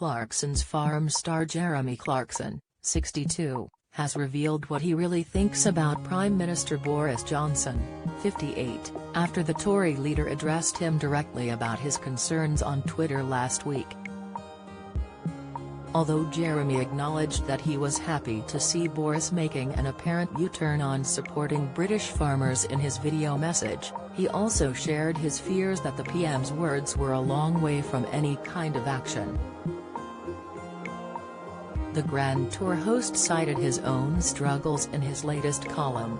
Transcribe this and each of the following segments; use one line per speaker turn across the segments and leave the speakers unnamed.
Clarkson's farm star Jeremy Clarkson, 62, has revealed what he really thinks about Prime Minister Boris Johnson, 58, after the Tory leader addressed him directly about his concerns on Twitter last week. Although Jeremy acknowledged that he was happy to see Boris making an apparent U-turn on supporting British farmers in his video message, he also shared his fears that the PM's words were a long way from any kind of action. The Grand Tour host cited his own struggles in his latest column.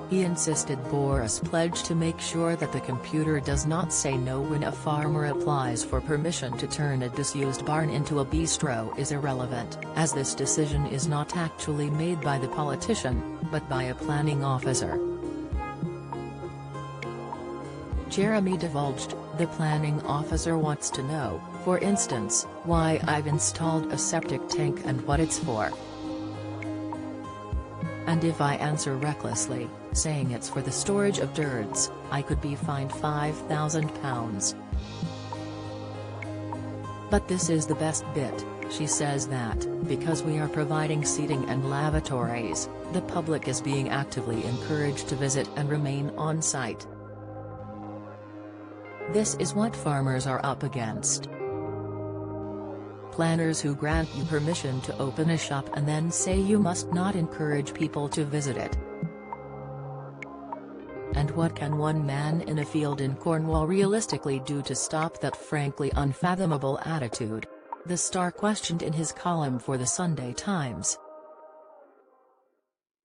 He insisted Boris pledged to make sure that the computer does not say no when a farmer applies for permission to turn a disused barn into a bistro is irrelevant, as this decision is not actually made by the politician, but by a planning officer. Jeremy divulged, the planning officer wants to know, for instance, why I've installed a septic tank and what it's for. And if I answer recklessly, saying it's for the storage of dirts, I could be fined £5,000. But this is the best bit, she says that, because we are providing seating and lavatories, the public is being actively encouraged to visit and remain on site. This is what farmers are up against. Planners who grant you permission to open a shop and then say you must not encourage people to visit it. And what can one man in a field in Cornwall realistically do to stop that frankly unfathomable attitude? The Star questioned in his column for the Sunday Times.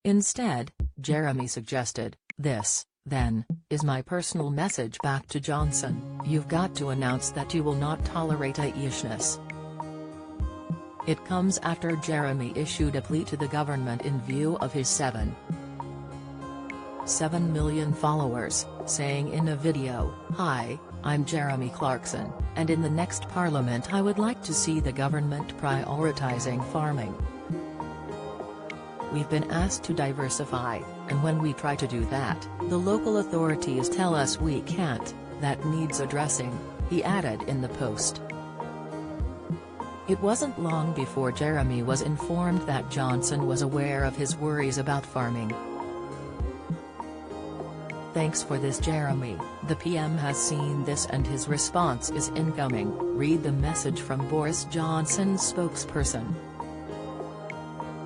Instead, Jeremy suggested, this, then, is my personal message back to Johnson: you've got to announce that you will not tolerate eishness. It comes after Jeremy issued a plea to the government in view of his 7 million followers, saying in a video, "Hi, I'm Jeremy Clarkson, and in the next parliament I would like to see the government prioritizing farming. We've been asked to diversify, and when we try to do that, the local authorities tell us we can't. That needs addressing," he added in the post. It wasn't long before Jeremy was informed that Johnson was aware of his worries about farming. "Thanks for this, Jeremy, the PM has seen this and his response is incoming," read the message from Boris Johnson's spokesperson.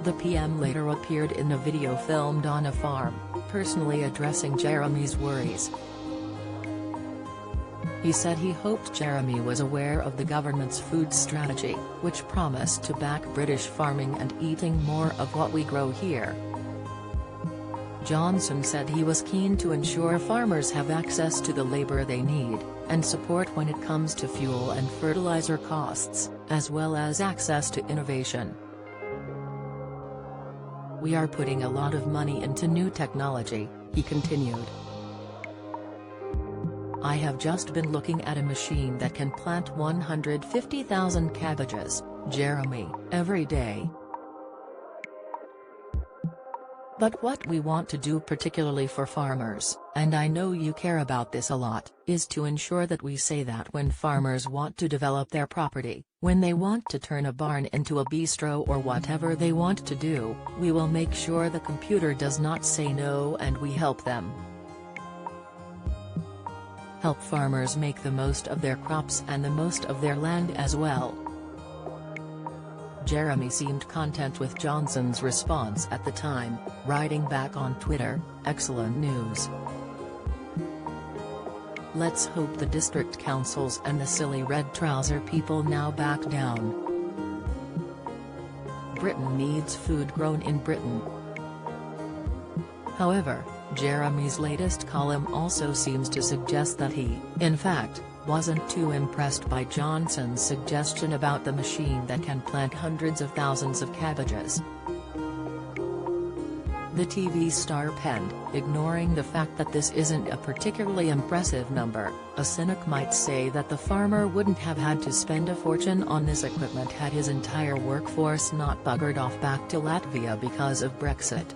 The PM later appeared in a video filmed on a farm, personally addressing Jeremy's worries. He said he hoped Jeremy was aware of the government's food strategy, which promised to back British farming and eating more of what we grow here. Johnson said he was keen to ensure farmers have access to the labor they need, and support when it comes to fuel and fertilizer costs, as well as access to innovation. "We are putting a lot of money into new technology," he continued. "I have just been looking at a machine that can plant 150,000 cabbages, Jeremy, every day. But what we want to do, particularly for farmers, and I know you care about this a lot, is to ensure that we say that when farmers want to develop their property, when they want to turn a barn into a bistro or whatever they want to do, we will make sure the computer does not say no and we help them. Help farmers make the most of their crops and the most of their land as well." Jeremy seemed content with Johnson's response at the time, writing back on Twitter, "Excellent news. Let's hope the district councils and the silly red trouser people now back down. Britain needs food grown in Britain." However, Jeremy's latest column also seems to suggest that he, in fact, wasn't too impressed by Johnson's suggestion about the machine that can plant hundreds of thousands of cabbages. The TV star penned, ignoring the fact that this isn't a particularly impressive number, a cynic might say that the farmer wouldn't have had to spend a fortune on this equipment had his entire workforce not buggered off back to Latvia because of Brexit.